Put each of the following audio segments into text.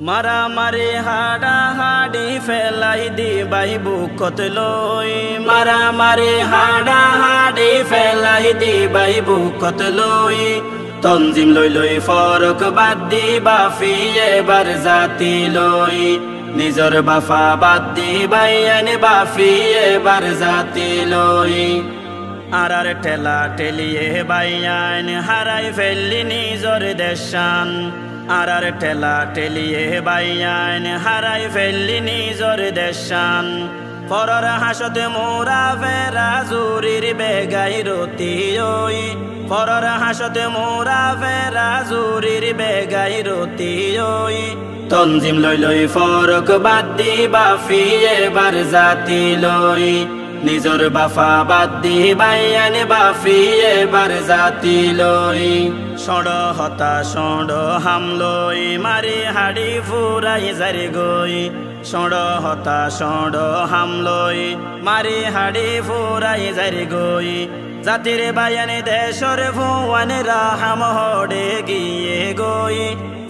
মারামারি হাডাহাডি ফেলাই দিবাই বুকত লই মারামারি হাডাহাডি ফেলাই দিবাই বুকত লই তঞ্জিম লই লই ফরক বাদ দিবা ফি এবার জাতি লই নিজর বাফা বাদ দিবাই আনে বাফি এবার জাতি লই আর ঠেলা ঠেলিয়ে বাইয়ান হারাই ফেললি নিজর দেশান আর ঠেলা ঠেলিয়ে বাইয়ান হারাই ফেললি নিজর দেশান পরর হাসত মোরা ফেরা জুরির বেগাই রতি ওই পরর হাসত মোরা ফেরা জুরির বেগাই রতি ওই তঞ্জিম লই লই ফরক বাদ দিবা ফি এবার জাতি লই নিজর বাফা বাদ দিবাই আনে বাফি এবার জাতি লই সড় হতা সড় হামলই মারি হাড়ি ফুরাই জারি গই সড় হতা সড় হামলই মারি হাড়ি ফুরাই জারি গই জাতির বায়ানে দেশর ভুয়ানে রাহাম হড়ে গিয়ে গই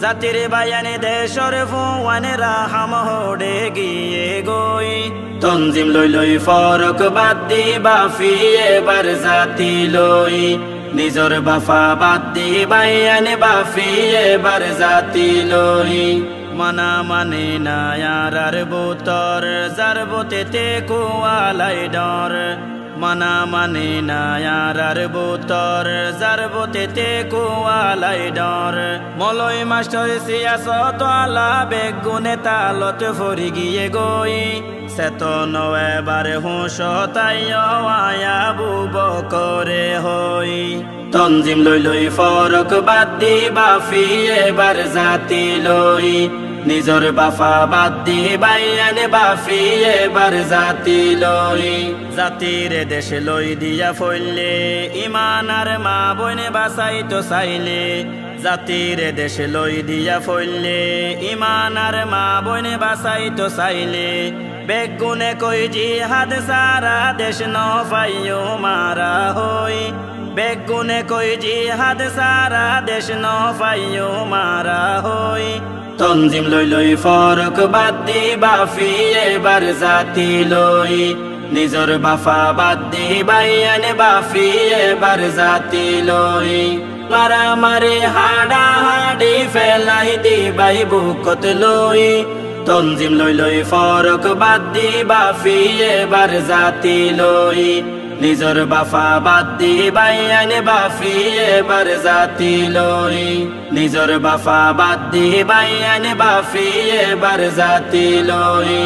জাতির বায়ানে দেশর ভুয়ানে রাহাম হড়ে গিয়ে গই তঞ্জিম লই লই ফরক বাদ দিবা ফি এবার জাতি লই নিজর বাফা বাদ দিবাই আনে বাফি এবার জাতি লই মানা মানে না আর বুতর যার বুতেতে কুয়ালাই ডর মানা মানে না আর বুতর যার বুতেতে কুয়ালাই ডর মলয় মাস্টার সিয়াসত আলা বেগুনে তালত ফরি গিয়ে গই সেতন এবার হুঁশ তাই আয়া বুব করে হই তঞ্জিম লই লই ফরক বাদ দিবা ফি এবার জাতি লই নিজর বাফা বাদ দিবাই আনে বাফি এবার জাতি লই জাতির দেশ লই দিয়া ফইলে ইমান আর মা বইনে বাসাই তো চাইলে জাতির দেশ লই দিয়া ফইলে ইমান আর মা বইনে বাসাই তো চাইলে বেগুনে কই জিহাদ সারা দেশ ন পাইও মারা হই বেগুনে কই জিহাদ সারা দেশ ন পাইও মারা হই তঞ্জিম লই লই ফরক বাদ দিবা ফি এবার জাতি লই নিজর বাফা বাদ দিবাই আনে বাফি এবার জাতি লই মারামারি হাডাহাডি ফেলাই দিবাই বুকত লই তঞ্জিম লই লই ফরক বাদ দিবা ফি এবার জাতি লই নিজর বাফা বাদ দিবাই আনে বাফি এবার জাতি লই নিজর বাফা বাদ দিবাই আনে বাফি এবার জাতি লই।